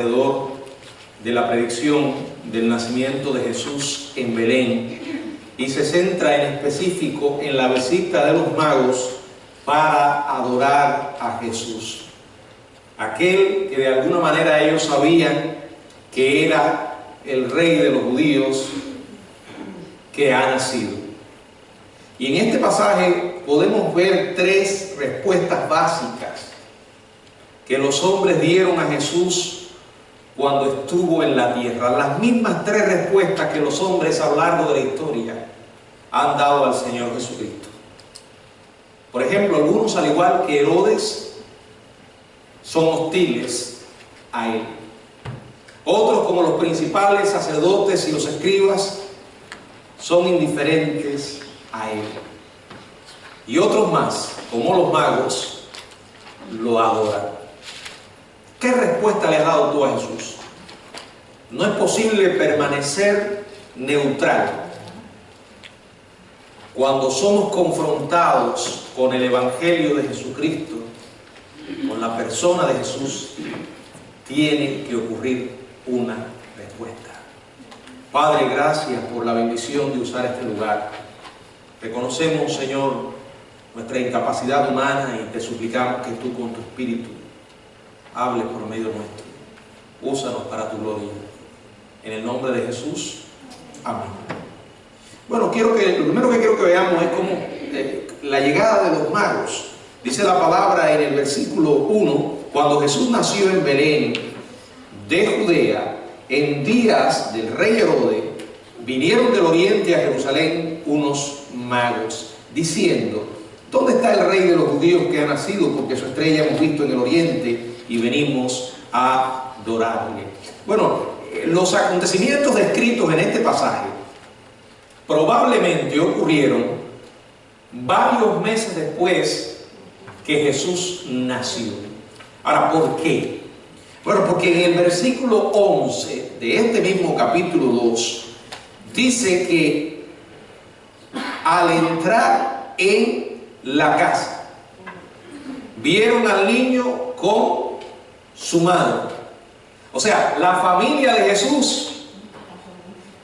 alrededor de la predicción del nacimiento de Jesús en Belén y se centra en específico en la visita de los magos para adorar a Jesús, aquel que de alguna manera ellos sabían que era el rey de los judíos que ha nacido. Y en este pasaje podemos ver tres respuestas básicas que los hombres dieron a Jesús cuando estuvo en la tierra. Las mismas tres respuestas que los hombres a lo largo de la historia han dado al Señor Jesucristo. Por ejemplo, algunos, al igual que Herodes, son hostiles a Él. Otros, como los principales sacerdotes y los escribas, son indiferentes a Él. Y otros más, como los magos, lo adoran. ¿Qué respuesta le has dado tú a Jesús? No es posible permanecer neutral cuando somos confrontados con el Evangelio de Jesucristo, con la persona de Jesús. Tiene que ocurrir una respuesta. Padre, gracias por la bendición de usar este lugar. Reconocemos, Señor, nuestra incapacidad humana y te suplicamos que tú con tu Espíritu hables por medio nuestro. Úsanos para tu gloria. En el nombre de Jesús. Amén. Bueno, lo primero que quiero que veamos es cómo la llegada de los magos. Dice la palabra en el versículo 1, cuando Jesús nació en Belén de Judea, en días del rey Herodes, vinieron del oriente a Jerusalén unos magos, diciendo: ¿dónde está el rey de los judíos que ha nacido? Porque su estrella hemos visto en el oriente y venimos a adorarle. Bueno, los acontecimientos descritos en este pasaje probablemente ocurrieron varios meses después que Jesús nació. Ahora, ¿por qué? Bueno, porque en el versículo 11 de este mismo capítulo 2 dice que al entrar en la casa vieron al niño con su madre. O sea, la familia de Jesús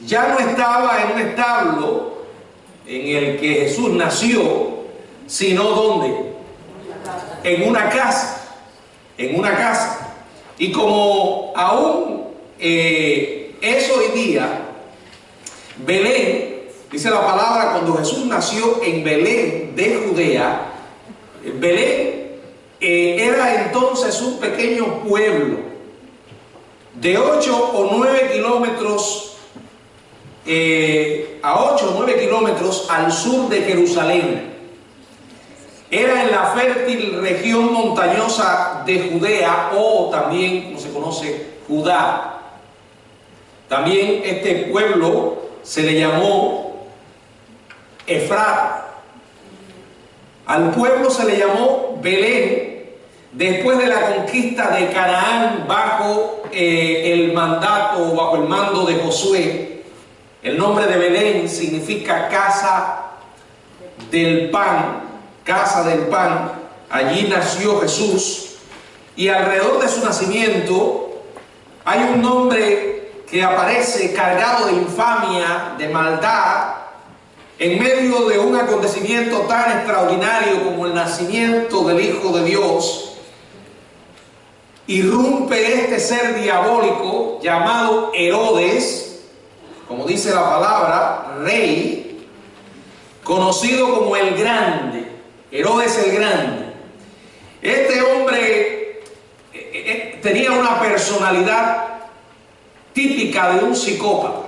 ya no estaba en un establo en el que Jesús nació, sino ¿dónde? En una casa. En una casa. Y como aún es hoy día, Belén, dice la palabra, cuando Jesús nació en Belén de Judea, Belén era entonces un pequeño pueblo de 8 o 9 kilómetros, a 8 o 9 kilómetros al sur de Jerusalén. Era en la fértil región montañosa de Judea, o también, como se conoce, Judá. También este pueblo se le llamó Efrata. Al pueblo se le llamó Belén después de la conquista de Canaán bajo el mandato, bajo el mando de Josué. El nombre de Belén significa casa del pan. Casa del pan. Allí nació Jesús, y alrededor de su nacimiento hay un nombre que aparece cargado de infamia, de maldad, en medio de un acontecimiento tan extraordinario como el nacimiento del Hijo de Dios. Irrumpe este ser diabólico llamado Herodes, como dice la palabra, rey, conocido como el Grande. Herodes el Grande. Este hombre tenía una personalidad típica de un psicópata.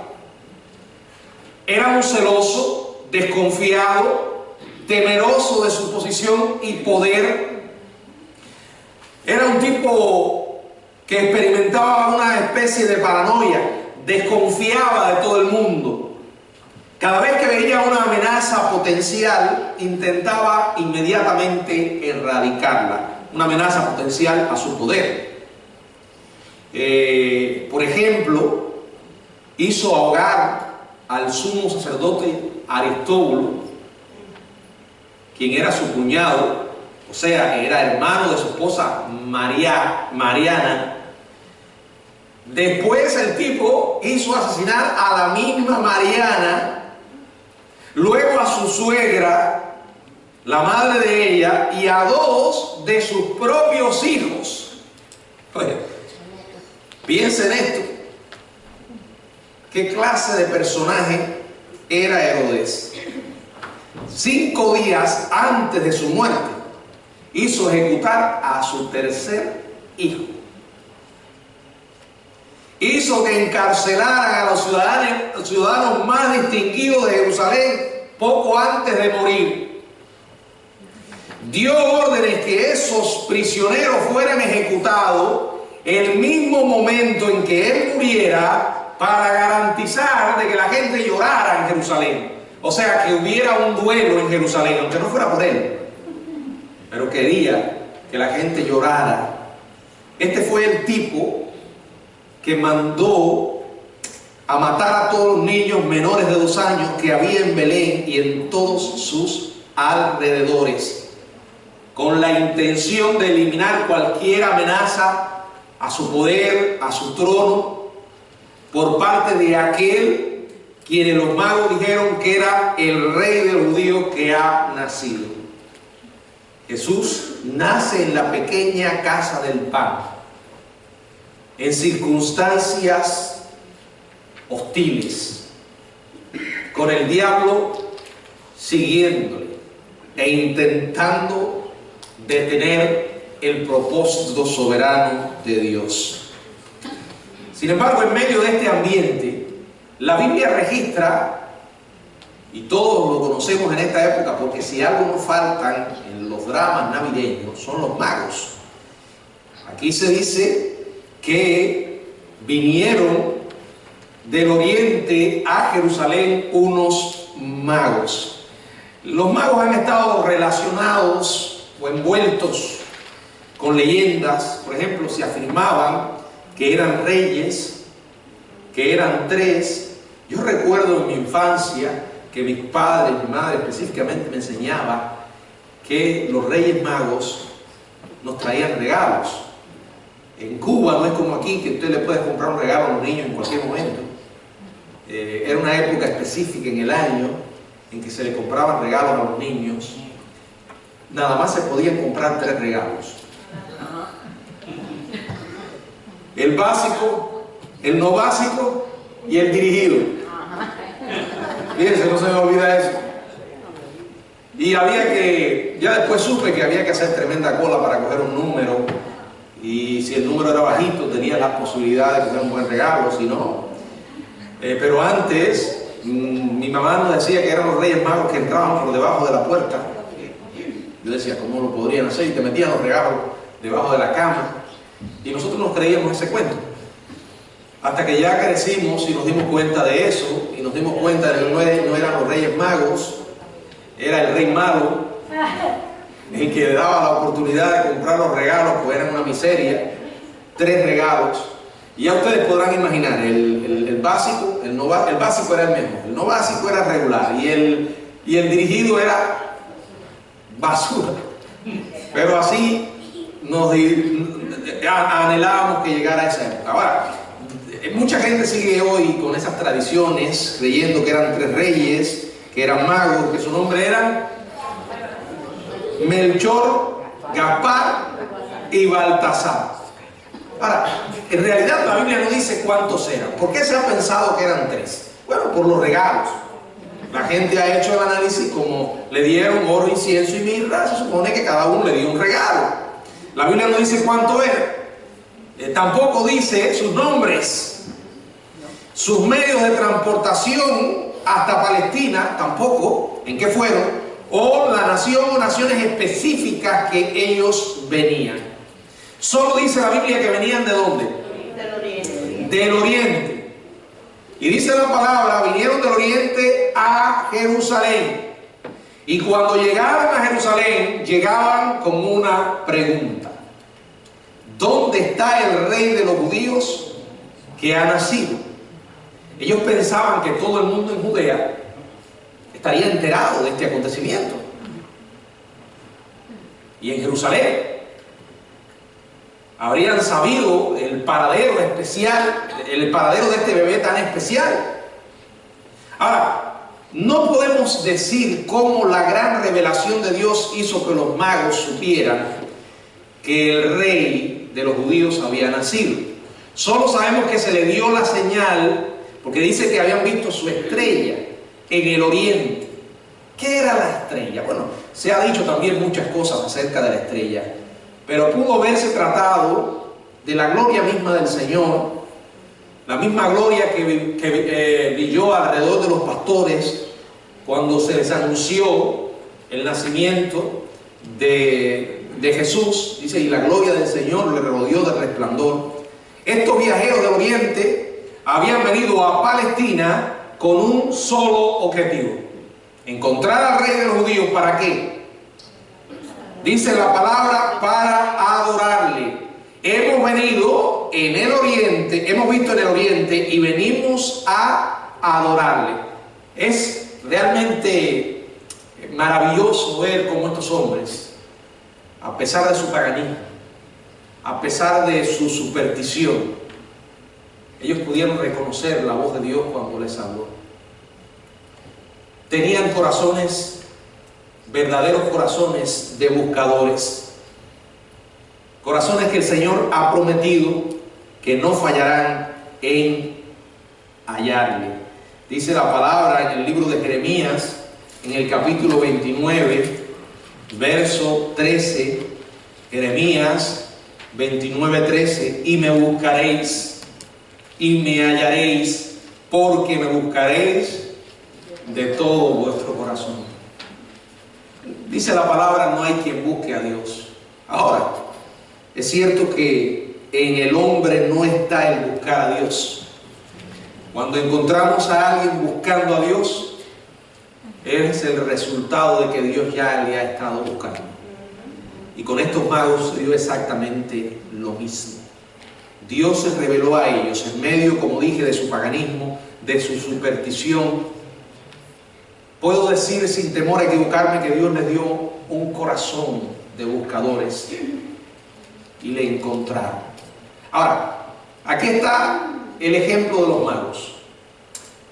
Era un celoso, desconfiado, temeroso de su posición y poder. Era un tipo que experimentaba una especie de paranoia, desconfiaba de todo el mundo. Cada vez que veía una amenaza potencial, intentaba inmediatamente erradicarla. Una amenaza potencial a su poder. Por ejemplo, hizo ahogar al sumo sacerdote Aristóbulo, quien era su cuñado, o sea, era hermano de su esposa Mariana, Después el tipo hizo asesinar a la misma Mariana, luego a su suegra, la madre de ella, y a 2 de sus propios hijos. Oye, piensen esto. ¿Qué clase de personaje era Herodes? 5 días antes de su muerte, hizo ejecutar a su tercer hijo. Hizo que encarcelaran a los ciudadanos más distinguidos de Jerusalén poco antes de morir. Dio órdenes que esos prisioneros fueran ejecutados el mismo momento en que él muriera, para garantizar de que la gente llorara en Jerusalén. O sea, que hubiera un duelo en Jerusalén, aunque no fuera por él, pero quería que la gente llorara. Este fue el tipo que mandó a matar a todos los niños menores de 2 años que había en Belén y en todos sus alrededores, con la intención de eliminar cualquier amenaza a su poder, a su trono, por parte de aquel quienes los magos dijeron que era el rey de los judíos que ha nacido. Jesús nace en la pequeña casa del pan, en circunstancias hostiles, con el diablo siguiéndole e intentando detener el propósito soberano de Dios. Sin embargo, en medio de este ambiente, la Biblia registra, y todos lo conocemos en esta época, porque si algo nos faltan en los dramas navideños, son los magos. Aquí se dice que vinieron del oriente a Jerusalén unos magos. Los magos han estado relacionados o envueltos con leyendas. Por ejemplo, se afirmaban que eran reyes, que eran 3. Yo recuerdo en mi infancia que mis padres, mi madre específicamente, me enseñaba que los reyes magos nos traían regalos. En Cuba no es como aquí, que usted le puede comprar un regalo a los niños en cualquier momento. Era una época específica en el año en que se le compraban regalos a los niños. Nada más se podían comprar 3 regalos: el básico, el no básico y el dirigido. Fíjense, no se me olvida eso. Y había que, ya después supe que había que hacer tremenda cola para coger un número, y si el número era bajito tenía la posibilidad de coger un buen regalo, si no. Pero antes, mi mamá nos decía que eran los Reyes Magos que entraban por debajo de la puerta. Yo decía, ¿cómo lo podrían hacer? Y te metían los regalos debajo de la cama. Y nosotros nos creíamos ese cuento. Hasta que ya crecimos y nos dimos cuenta de eso, y nos dimos cuenta de que no eran los Reyes Magos, era el Rey Malo, el que le daba la oportunidad de comprar los regalos, pues eran una miseria. 3 regalos. Y ya ustedes podrán imaginar, el básico, el básico era el mejor, el no básico era regular, y el dirigido era basura. Pero así nos anhelábamos que llegara a esa época. Ahora, mucha gente sigue hoy con esas tradiciones, creyendo que eran 3 reyes, que eran magos, que su nombre eran Melchor, Gaspar y Baltasar. Ahora, en realidad la Biblia no dice cuántos eran. ¿Por qué se ha pensado que eran 3? Bueno, por los regalos. La gente ha hecho el análisis, como le dieron oro, incienso y mirra, se supone que cada uno le dio un regalo. La Biblia no dice cuánto era. Tampoco dice sus nombres, sus medios de transportación hasta Palestina, tampoco, en qué fueron, o la nación o naciones específicas que ellos venían. Solo dice la Biblia que venían ¿de dónde? Del oriente. Del oriente. Y dice la palabra, vinieron del oriente a Jerusalén. Y cuando llegaban a Jerusalén, llegaban con una pregunta: ¿dónde está el rey de los judíos que ha nacido? Ellos pensaban que todo el mundo en Judea estaría enterado de este acontecimiento. Y en Jerusalén habrían sabido el el paradero especial, el paradero de este bebé tan especial. Ahora, no podemos decir cómo la gran revelación de Dios hizo que los magos supieran que el rey de los judíos había nacido. Solo sabemos que se le dio la señal porque dice que habían visto su estrella en el oriente. ¿Qué era la estrella? Bueno, se ha dicho también muchas cosas acerca de la estrella, pero pudo haberse tratado de la gloria misma del Señor, la misma gloria que brilló alrededor de los pastores cuando se les anunció el nacimiento de Jesús. Dice, y la gloria del Señor le rodeó de resplandor. Estos viajeros del oriente habían venido a Palestina con un solo objetivo: encontrar al rey de los judíos. ¿Para qué? Dice la palabra, para adorarle. Hemos venido en el oriente, hemos visto en el oriente y venimos a adorarle. Es realmente maravilloso ver cómo estos hombres, a pesar de su paganismo, a pesar de su superstición, ellos pudieron reconocer la voz de Dios cuando les habló. Tenían corazones, verdaderos corazones de buscadores. Corazones que el Señor ha prometido que no fallarán en hallarle. Dice la palabra en el libro de Jeremías, en el capítulo 29, verso 13, Jeremías 29, 13, y me buscaréis y me hallaréis, porque me buscaréis de todo vuestro corazón. Dice la palabra, no hay quien busque a Dios. Ahora, es cierto que en el hombre no está el buscar a Dios. Cuando encontramos a alguien buscando a Dios, es el resultado de que Dios ya le ha estado buscando. Y con estos magos se dio exactamente lo mismo. Dios se reveló a ellos en medio, como dije, de su paganismo, de su superstición. Puedo decir sin temor a equivocarme que Dios les dio un corazón de buscadores y le encontraron. Ahora, aquí está el ejemplo de los magos,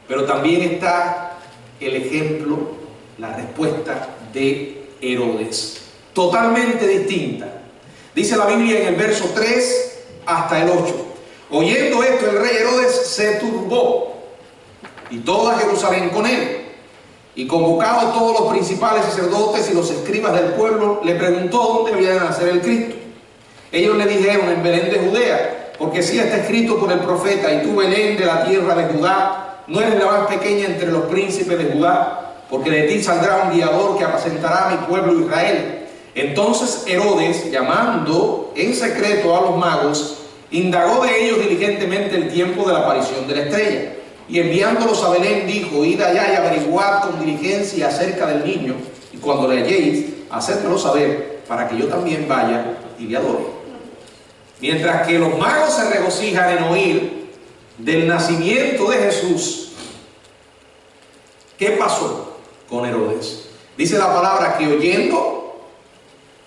pero también está el ejemplo, la respuesta de Herodes, totalmente distinta. Dice la Biblia en el verso 3 hasta el 8: oyendo esto, el rey Herodes se turbó, y toda Jerusalén con él. Y convocados todos los principales sacerdotes y los escribas del pueblo, le preguntó dónde había de nacer el Cristo. Ellos le dijeron: en Belén de Judea, porque así está escrito por el profeta: y tú, Belén, de la tierra de Judá, no eres la más pequeña entre los príncipes de Judá, porque de ti saldrá un guiador que apacentará a mi pueblo Israel. Entonces Herodes, llamando en secreto a los magos, indagó de ellos diligentemente el tiempo de la aparición de la estrella. Y enviándolos a Belén, dijo: id allá y averiguad con diligencia acerca del niño, y cuando le halléis, hacedmelo saber, para que yo también vaya y le adore. Mientras que los magos se regocijan en oír del nacimiento de Jesús, ¿qué pasó con Herodes? Dice la palabra que oyendo,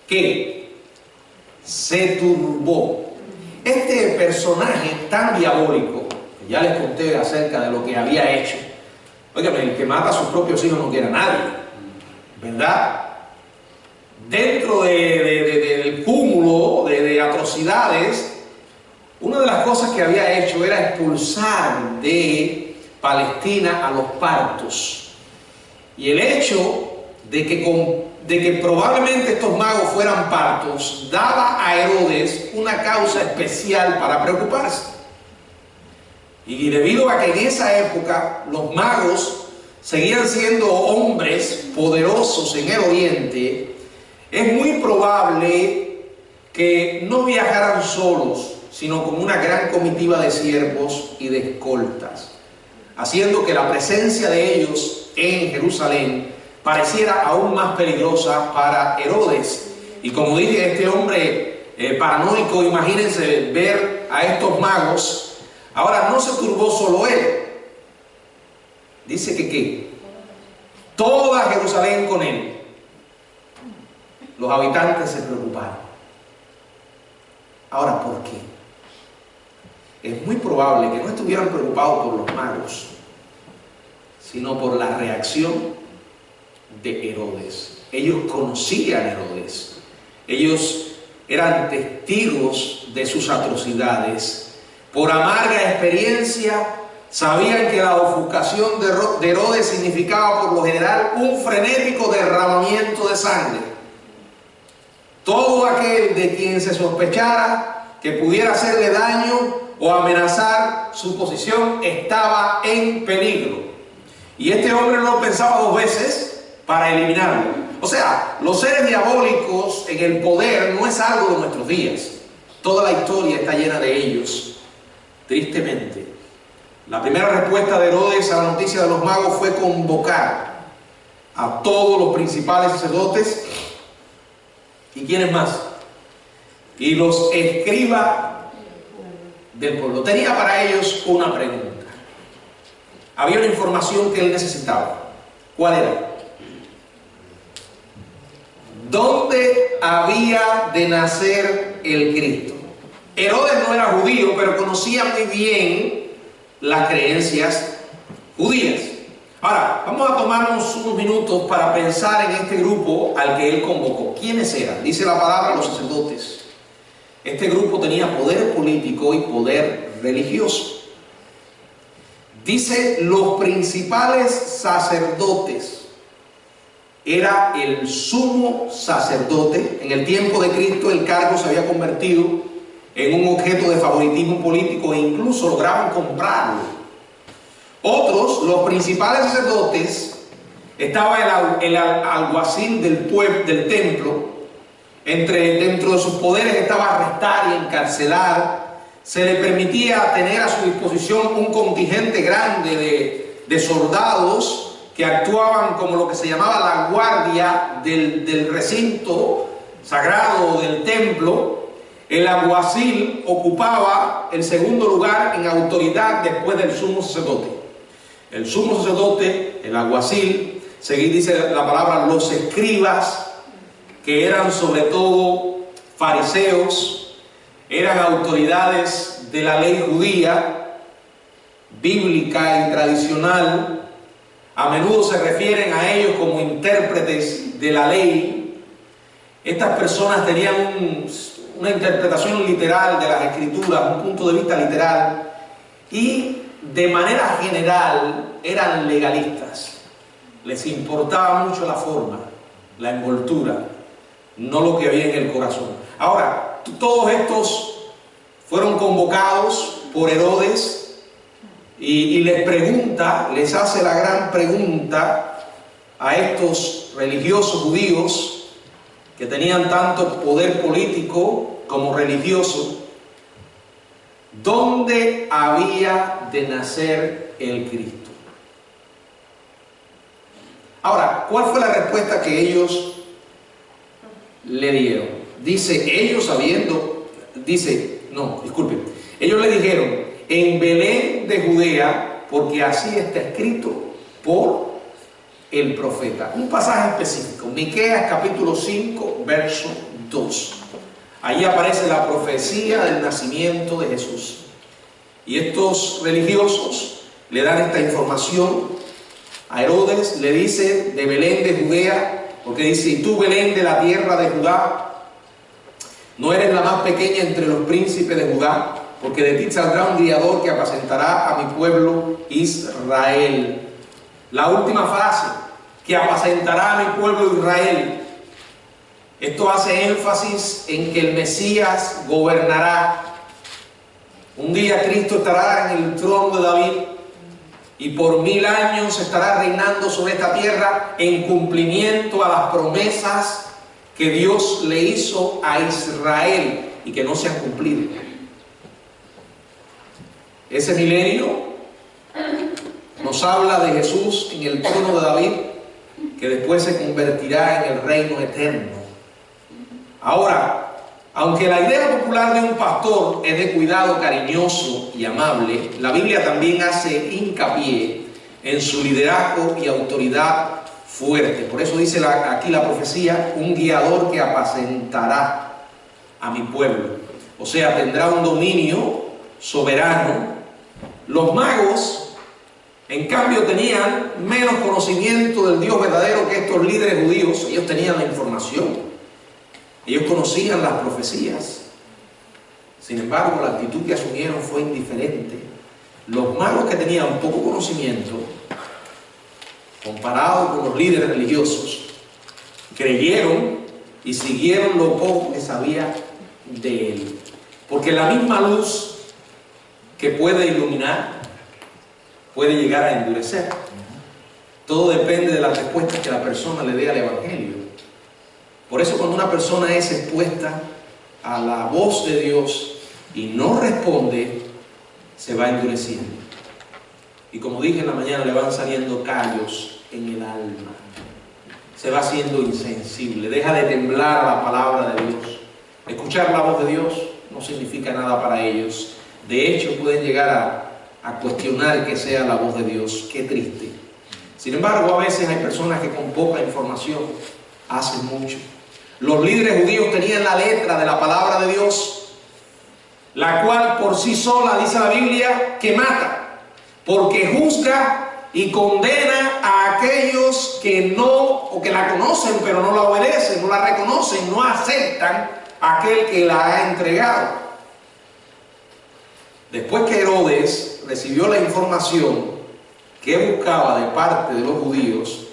que se turbó. Este personaje tan diabólico, que ya les conté acerca de lo que había hecho. Óigame, el que mata a sus propios hijos no quiere a nadie, ¿verdad? Dentro del cúmulo de atrocidades, una de las cosas que había hecho era expulsar de Palestina a los partos. Y el hecho de que probablemente estos magos fueran partos daba a Herodes una causa especial para preocuparse. Y debido a que en esa época los magos seguían siendo hombres poderosos en el oriente, es muy probable que no viajaran solos, sino con una gran comitiva de siervos y de escoltas, haciendo que la presencia de ellos en Jerusalén pareciera aún más peligrosa para Herodes. Y como dije, este hombre paranoico, imagínense ver a estos magos. Ahora, no se turbó solo él. Dice que toda Jerusalén con él. Los habitantes se preocuparon. Ahora, ¿por qué? es muy probable que no estuvieran preocupados por los magos, sino por la reacción de Herodes. Ellos conocían a Herodes, ellos eran testigos de sus atrocidades. Por amarga experiencia, sabían que la ofuscación de Herodes significaba por lo general un frenético derramamiento de sangre. Todo aquel de quien se sospechara que pudiera hacerle daño o amenazar su posición estaba en peligro. Y este hombre no pensaba dos veces para eliminarlo. O sea, los seres diabólicos en el poder no es algo de nuestros días. Toda la historia está llena de ellos, tristemente. La primera respuesta de Herodes a la noticia de los magos fue convocar a todos los principales sacerdotes y ¿quiénes más? Y los escribas del pueblo. Tenía para ellos una pregunta. Había una información que él necesitaba. ¿Cuál era? ¿Dónde había de nacer el Cristo? Herodes no era judío, pero conocía muy bien las creencias judías. Ahora, vamos a tomarnos unos minutos para pensar en este grupo al que él convocó. ¿Quiénes eran? Dice la palabra, los sacerdotes. Este grupo tenía poder político y poder religioso. Dice los principales sacerdotes. Era el sumo sacerdote. En el tiempo de Cristo el cargo se había convertido en un objeto de favoritismo político e incluso lograban comprarlo. Otros, los principales sacerdotes, estaba el alguacil del templo. Dentro de sus poderes estaba arrestar y encarcelar. Se le permitía tener a su disposición un contingente grande de soldados que actuaban como lo que se llamaba la guardia del recinto sagrado del templo. El alguacil ocupaba el segundo lugar en autoridad después del sumo sacerdote. El sumo sacerdote, el alguacil, dice la palabra, los escribas, que eran sobre todo fariseos, eran autoridades de la ley judía, bíblica y tradicional. A menudo se refieren a ellos como intérpretes de la ley. Estas personas tenían una interpretación literal de las escrituras, un punto de vista literal, y de manera general eran legalistas. Les importaba mucho la forma, la envoltura, no lo que había en el corazón. Ahora, todos estos fueron convocados por Herodes y les hace la gran pregunta a estos religiosos judíos que tenían tanto poder político como religioso: ¿dónde había de nacer el Cristo? Ahora, ¿cuál fue la respuesta que ellos le dieron? Ellos le dijeron: en Belén de Judea, porque así está escrito por el profeta. Un pasaje específico, Miqueas capítulo 5, verso 2. Allí aparece la profecía del nacimiento de Jesús. Y estos religiosos le dan esta información a Herodes, le dice de Belén de Judea, porque dice: y tú, Belén de la tierra de Judá, no eres la más pequeña entre los príncipes de Judá, porque de ti saldrá un guiador que apacentará a mi pueblo Israel. La última frase, que apacentará a mi pueblo Israel. Esto hace énfasis en que el Mesías gobernará. Un día Cristo estará en el trono de David y por 1000 años estará reinando sobre esta tierra en cumplimiento a las promesas que Dios le hizo a Israel y que no se han cumplido. Ese milenio nos habla de Jesús en el trono de David, que después se convertirá en el reino eterno. Ahora, aunque la idea popular de un pastor es de cuidado cariñoso y amable, la Biblia también hace hincapié en su liderazgo y autoridad fuerte. Por eso dice aquí la profecía: un guiador que apacentará a mi pueblo. O sea, tendrá un dominio soberano. Los magos, en cambio, tenían menos conocimiento del Dios verdadero que estos líderes judíos. Ellos tenían la información, ellos conocían las profecías. Sin embargo, la actitud que asumieron fue indiferente. Los magos, que tenían poco conocimiento comparado con los líderes religiosos, creyeron y siguieron lo poco que sabía de él. Porque la misma luz que puede iluminar puede llegar a endurecer. Todo depende de la respuesta que la persona le dé al Evangelio. Por eso, cuando una persona es expuesta a la voz de Dios y no responde, se va endureciendo. Y como dije en la mañana, le van saliendo callos en el alma. Se va haciendo insensible, deja de temblar la palabra de Dios. Escuchar la voz de Dios no significa nada para ellos. De hecho, pueden llegar a cuestionar que sea la voz de Dios. Qué triste. Sin embargo, a veces hay personas que con poca información hacen mucho. Los líderes judíos tenían la letra de la palabra de Dios, la cual por sí sola, dice la Biblia, que mata, porque juzga y condena a aquellos que no, o que la conocen pero no la obedecen, no la reconocen, no aceptan a aquel que la ha entregado. Después que Herodes recibió la información que buscaba de parte de los judíos,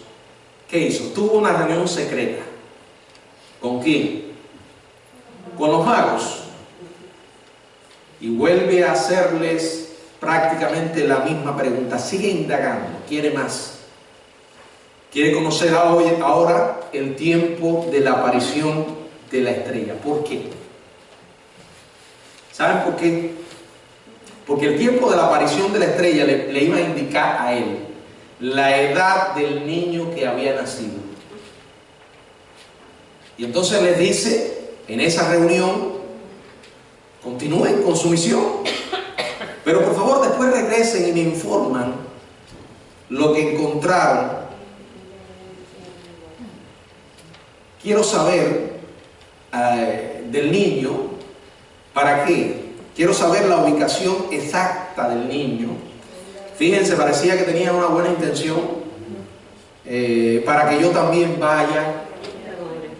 ¿qué hizo? Tuvo una reunión secreta. ¿Con quién? Con los magos. Y vuelve a hacerles prácticamente la misma pregunta. Sigue indagando. Quiere más. Quiere conocer ahora el tiempo de la aparición de la estrella. ¿Por qué? ¿Saben por qué? Porque el tiempo de la aparición de la estrella le iba a indicar a él la edad del niño que había nacido. Y entonces les dice en esa reunión: continúen con su misión, pero por favor después regresen y me informan lo que encontraron. Quiero saber del niño. ¿Para qué? Quiero saber la ubicación exacta del niño. Fíjense, parecía que tenían una buena intención, para que yo también vaya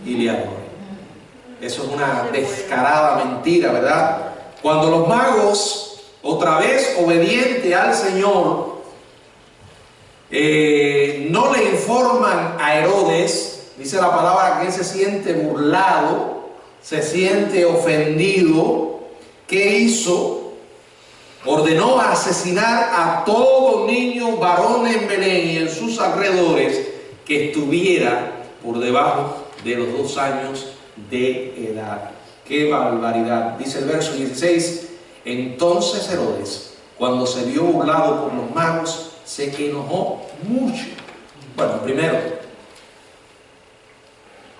y le adore. Eso es una descarada mentira, ¿verdad? Cuando los magos, otra vez obediente al Señor, no le informan a Herodes, dice la palabra que él se siente burlado, se siente ofendido. ¿Qué hizo? Ordenó asesinar a todo niño varón en Belén y en sus alrededores que estuviera por debajo de los 2 años de edad. ¡Qué barbaridad! Dice el verso 16: entonces Herodes, cuando se vio burlado por los magos, se enojó mucho. Bueno, primero,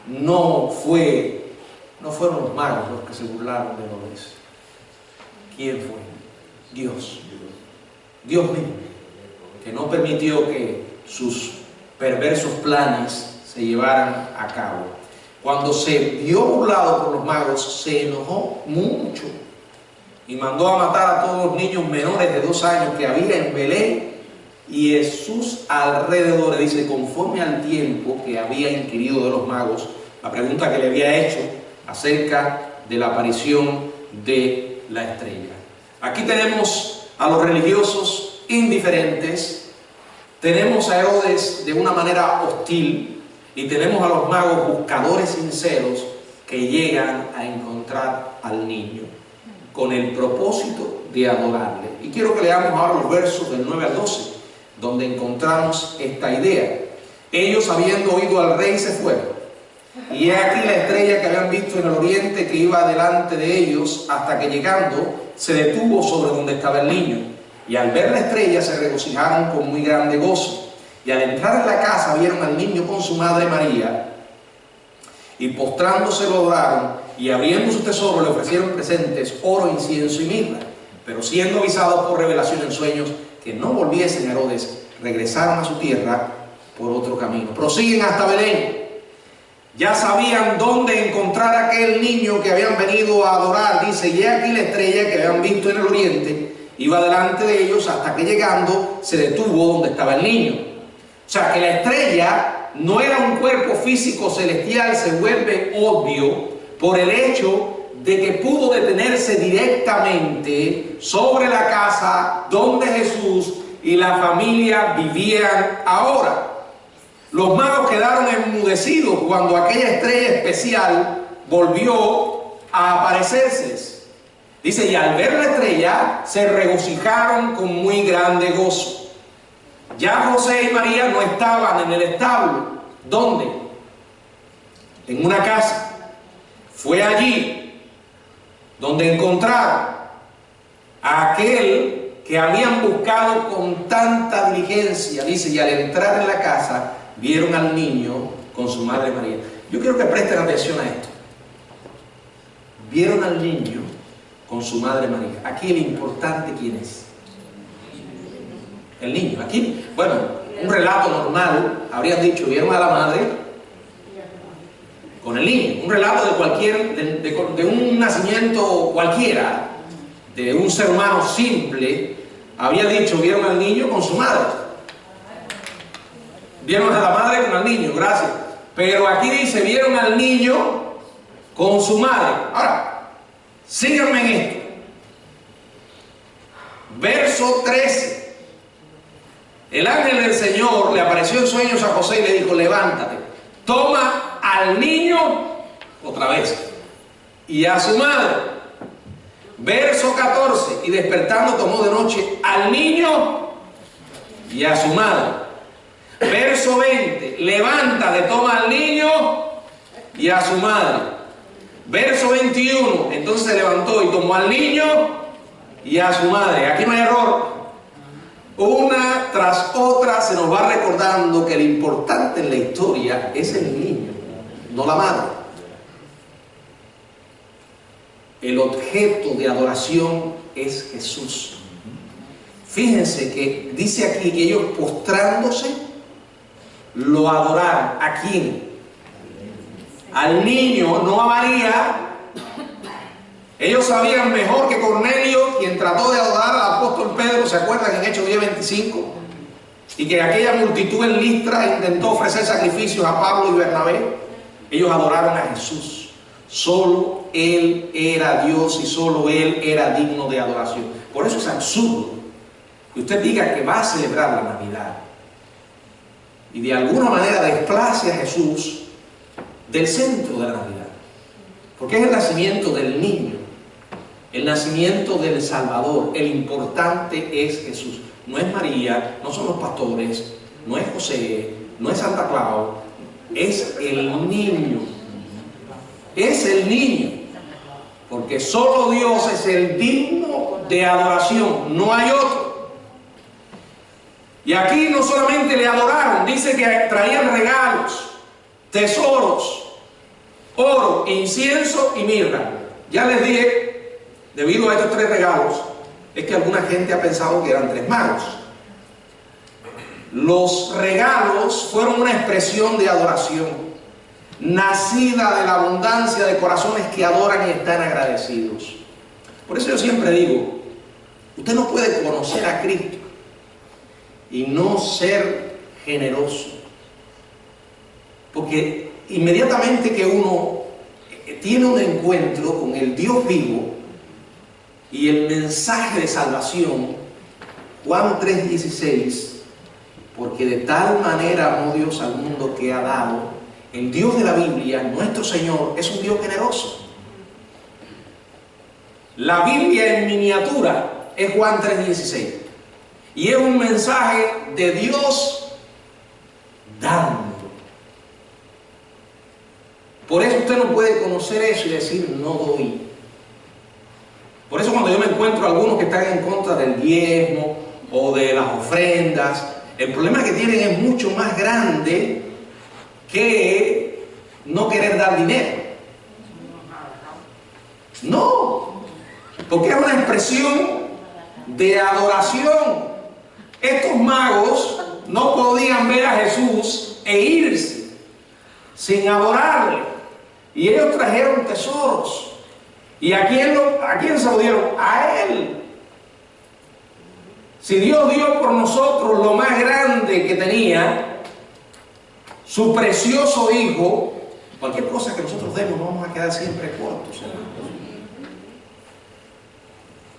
no fueron los magos los que se burlaron de Herodes. ¿Quién fue? Dios. Dios mismo, que no permitió que sus perversos planes se llevaran a cabo. Cuando se vio burlado por los magos, se enojó mucho y mandó a matar a todos los niños menores de 2 años que había en Belén y en sus alrededores. Dice, conforme al tiempo que había inquirido de los magos, la pregunta que le había hecho acerca de la aparición de la estrella. Aquí tenemos a los religiosos indiferentes, tenemos a Herodes de una manera hostil y tenemos a los magos buscadores sinceros que llegan a encontrar al niño con el propósito de adorarle. Y quiero que leamos ahora los versos del 9 al 12, donde encontramos esta idea. Ellos, habiendo oído al rey, se fueron. Y he aquí la estrella que habían visto en el oriente, que iba delante de ellos, hasta que llegando se detuvo sobre donde estaba el niño. Y al ver la estrella se regocijaron con muy grande gozo. Y al entrar en la casa vieron al niño con su madre María, y postrándose lo adoraron, y abriendo su tesoro le ofrecieron presentes, oro, incienso y mirra. Pero siendo avisados por revelación en sueños que no volviesen a Herodes, regresaron a su tierra por otro camino. Prosiguen hasta Belén. Ya sabían dónde encontrar a aquel niño que habían venido a adorar. Dice, y he aquí la estrella que habían visto en el oriente, iba delante de ellos hasta que llegando se detuvo donde estaba el niño. O sea, que la estrella no era un cuerpo físico celestial, se vuelve obvio por el hecho de que pudo detenerse directamente sobre la casa donde Jesús y la familia vivían ahora. Los magos quedaron enmudecidos cuando aquella estrella especial volvió a aparecerse. Dice, y al ver la estrella se regocijaron con muy grande gozo. Ya José y María no estaban en el establo. ¿Dónde? En una casa. Fue allí donde encontraron a aquel que habían buscado con tanta diligencia. Dice, y al entrar en la casa vieron al niño con su madre María. Yo quiero que presten atención a esto. Vieron al niño con su madre María. Aquí el importante, ¿quién es? El niño. Aquí, bueno, un relato normal, habrían dicho, vieron a la madre con el niño. Un relato de cualquier, de un nacimiento cualquiera, de un ser humano simple, había dicho, vieron al niño con su madre. Vieron a la madre con el niño, gracias. Pero aquí dice, vieron al niño con su madre. Ahora, síganme en esto. Verso 13. El ángel del Señor le apareció en sueños a José y le dijo, levántate, toma al niño, otra vez, y a su madre. Verso 14. Y despertando tomó de noche al niño y a su madre. Verso 20, levántate, toma al niño y a su madre. Verso 21, entonces se levantó y tomó al niño y a su madre. Aquí no hay error. Una tras otra se nos va recordando que lo importante en la historia es el niño, no la madre. El objeto de adoración es Jesús. Fíjense que dice aquí que ellos postrándose lo adoraron. ¿A quién? Al niño, no a María. Ellos sabían mejor que Cornelio, quien trató de adorar al apóstol Pedro, ¿se acuerdan en Hechos 10:25? Y que aquella multitud en Listra intentó ofrecer sacrificios a Pablo y Bernabé. Ellos adoraron a Jesús. Solo Él era Dios y solo Él era digno de adoración. Por eso es absurdo que usted diga que va a celebrar la Navidad y de alguna manera desplace a Jesús del centro de la Navidad, porque es el nacimiento del niño, el nacimiento del Salvador. El importante es Jesús, no es María, no son los pastores, no es José, no es Santa Claus, es el niño, es el niño, porque solo Dios es el digno de adoración, no hay otro. Y aquí no solamente le adoraron, dice que traían regalos, tesoros, oro, incienso y mirra. Ya les dije, debido a estos tres regalos, es que alguna gente ha pensado que eran tres magos. Los regalos fueron una expresión de adoración, nacida de la abundancia de corazones que adoran y están agradecidos. Por eso yo siempre digo, usted no puede conocer a Cristo y no ser generoso, porque inmediatamente que uno tiene un encuentro con el Dios vivo y el mensaje de salvación, Juan 3:16, porque de tal manera amó Dios al mundo que ha dado, el Dios de la Biblia, nuestro Señor, es un Dios generoso. La Biblia en miniatura es Juan 3:16. Y es un mensaje de Dios dando. Por eso usted no puede conocer eso y decir, no doy. Por eso cuando yo me encuentro algunos que están en contra del diezmo o de las ofrendas, el problema que tienen es mucho más grande que no querer dar dinero. No, porque es una expresión de adoración. Estos magos no podían ver a Jesús e irse. sin adorarle. Y ellos trajeron tesoros. ¿Y a quién se lo dieron? A Él. Si Dios dio por nosotros lo más grande que tenía, su precioso Hijo, cualquier cosa que nosotros demos no vamos a quedar siempre cortos, hermanos.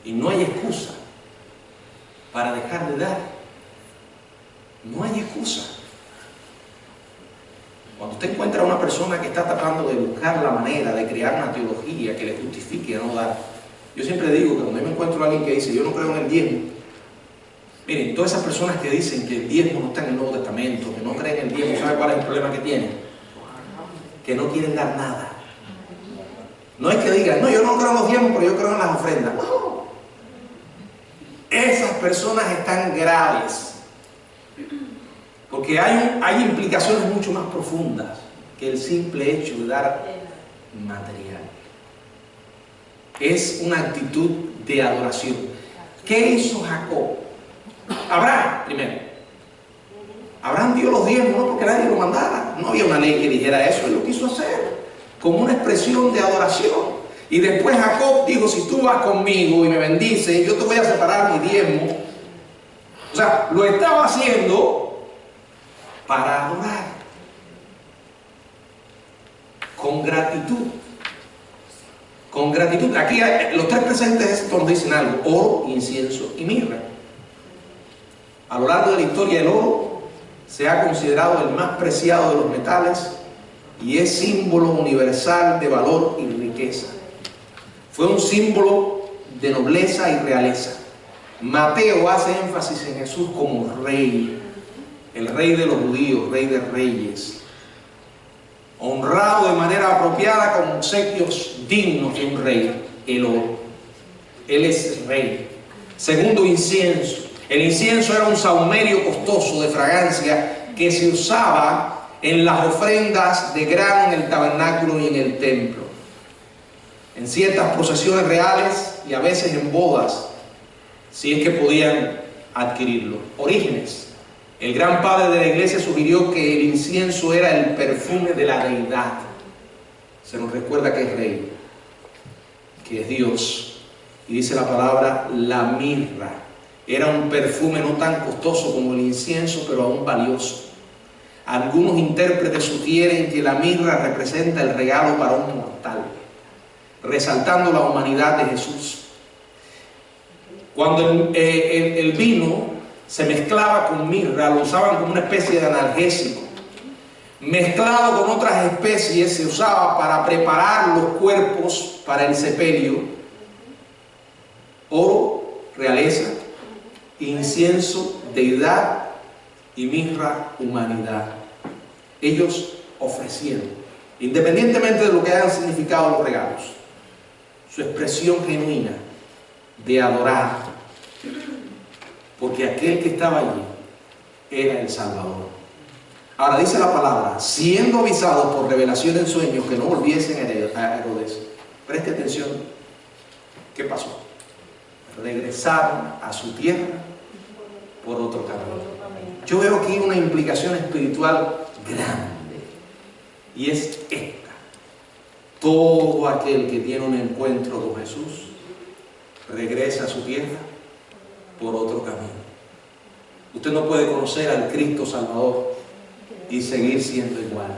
Y no hay excusa para dejar de dar. No hay excusa. Cuando usted encuentra a una persona que está tratando de buscar la manera de crear una teología que le justifique a no dar, yo siempre digo que cuando yo me encuentro a alguien que dice yo no creo en el diezmo, miren, todas esas personas que dicen que el diezmo no está en el Nuevo Testamento, que no creen en el diezmo, ¿sabe cuál es el problema que tienen? Que no quieren dar nada. No es que digan, no, yo no creo en los diezmos, pero yo creo en las ofrendas. No. Esas personas están graves. Porque hay implicaciones mucho más profundas que el simple hecho de dar material. Es una actitud de adoración. ¿Qué hizo Jacob? Abraham, primero. Abraham dio los diezmos, no porque nadie lo mandara. No había una ley que dijera eso, él lo quiso hacer como una expresión de adoración. Y después Jacob dijo, si tú vas conmigo y me bendices, yo te voy a separar mi diezmo. O sea, lo estaba haciendo para adorar, con gratitud. Con gratitud. Aquí los tres presentes nos dicen algo: oro, incienso y mirra. A lo largo de la historia, el oro se ha considerado el más preciado de los metales y es símbolo universal de valor y riqueza. Fue un símbolo de nobleza y realeza. Mateo hace énfasis en Jesús como rey, el rey de los judíos, rey de reyes, honrado de manera apropiada con obsequios dignos de un rey, el oro. Él es rey. Segundo, incienso. El incienso era un sahumerio costoso de fragancia que se usaba en las ofrendas de grano en el tabernáculo y en el templo, en ciertas procesiones reales y a veces en bodas, si es que podían adquirirlo. Orígenes, el gran padre de la iglesia, sugirió que el incienso era el perfume de la deidad. Se nos recuerda que es rey, que es Dios. Y dice la palabra, la mirra. Era un perfume no tan costoso como el incienso, pero aún valioso. Algunos intérpretes sugieren que la mirra representa el regalo para un mortal, resaltando la humanidad de Jesús. Cuando el vino se mezclaba con mirra, lo usaban como una especie de analgésico. Mezclado con otras especies, se usaba para preparar los cuerpos para el sepelio. Oro, realeza; incienso, deidad; y mirra, humanidad. Ellos ofrecieron, independientemente de lo que hayan significado los regalos, su expresión genuina de adorar, porque aquel que estaba allí era el Salvador. Ahora dice la palabra, siendo avisados por revelación en sueños que no volviesen a Herodes. Preste atención, ¿qué pasó? Regresaron a su tierra por otro camino. Yo veo aquí una implicación espiritual grande, y es esta: todo aquel que tiene un encuentro con Jesús regresa a su tierra por otro camino. Usted no puede conocer al Cristo Salvador y seguir siendo igual.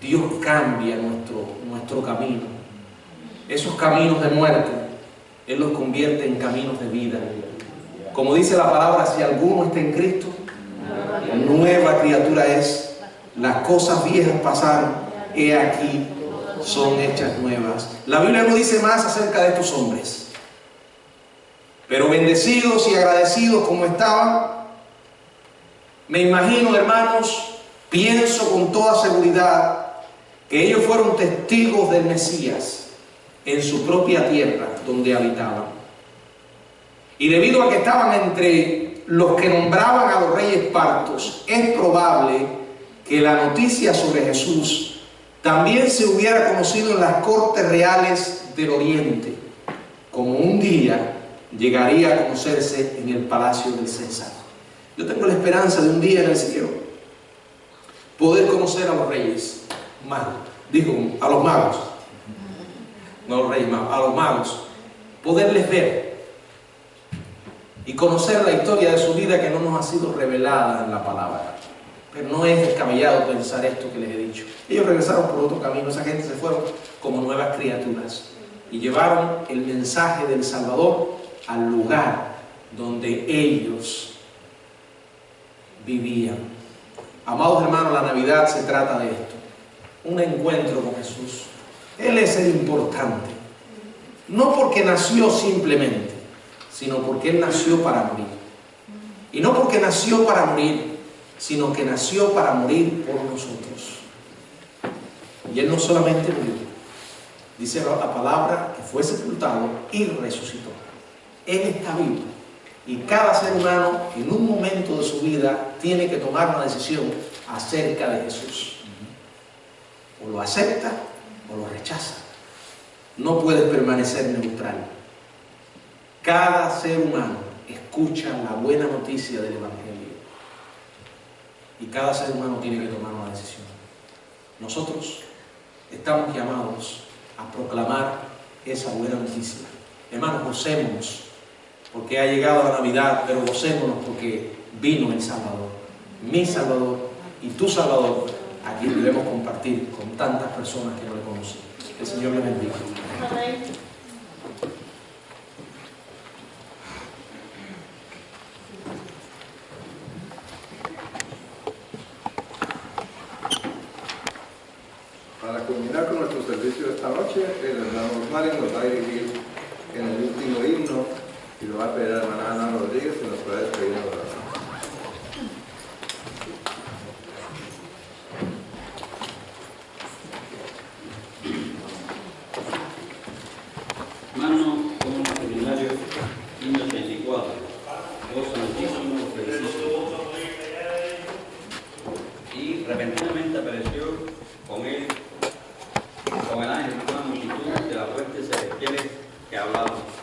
Dios cambia nuestro camino. Esos caminos de muerte Él los convierte en caminos de vida. Como dice la palabra, si alguno está en Cristo, nueva criatura es. Las cosas viejas pasaron, he aquí, son hechas nuevas. La Biblia no dice más acerca de estos hombres, pero bendecidos y agradecidos como estaban, me imagino, hermanos, pienso con toda seguridad que ellos fueron testigos del Mesías en su propia tierra donde habitaban. Y debido a que estaban entre los que nombraban a los reyes partos, es probable que la noticia sobre Jesús también se hubiera conocido en las cortes reales del Oriente, como un día llegaría a conocerse en el palacio del César. Yo tengo la esperanza de un día en el cielo poder conocer a los reyes magos, digo, a los magos, no a los reyes magos, a los magos, poderles ver y conocer la historia de su vida que no nos ha sido revelada en la palabra. Pero no es descabellado pensar esto que les he dicho. Ellos regresaron por otro camino, esa gente se fueron como nuevas criaturas y llevaron el mensaje del Salvador al lugar donde ellos vivían. Amados hermanos, la Navidad se trata de esto, un encuentro con Jesús. Él es el importante, no porque nació simplemente, sino porque Él nació para morir. Y no porque nació para morir, sino que nació para morir por nosotros. Y Él no solamente murió, dice la palabra que fue sepultado y resucitó. Él está vivo. Y cada ser humano en un momento de su vida tiene que tomar una decisión acerca de Jesús. O lo acepta o lo rechaza. No puedes permanecer neutral. Cada ser humano escucha la buena noticia del Evangelio. Y cada ser humano tiene que tomar una decisión. Nosotros estamos llamados a proclamar esa buena noticia. Hermanos, gocémonos porque ha llegado la Navidad, pero gocémonos porque vino el Salvador, mi Salvador y tu Salvador, a quien debemos compartir con tantas personas que no le conocen. Que el Señor les bendiga. Amén. Para culminar con nuestro servicio esta noche, el hermano Mario nos va a dirigir en el último himno y lo va a pedir a la hermana Ana Rodríguez que nos pueda despedir en oración. Hermano, como seminario, himno 34, oh Santísimo, felicísimo. Y repentinamente apareció con él, con el ángel, una multitud de las fuentes celestiales que hablaban.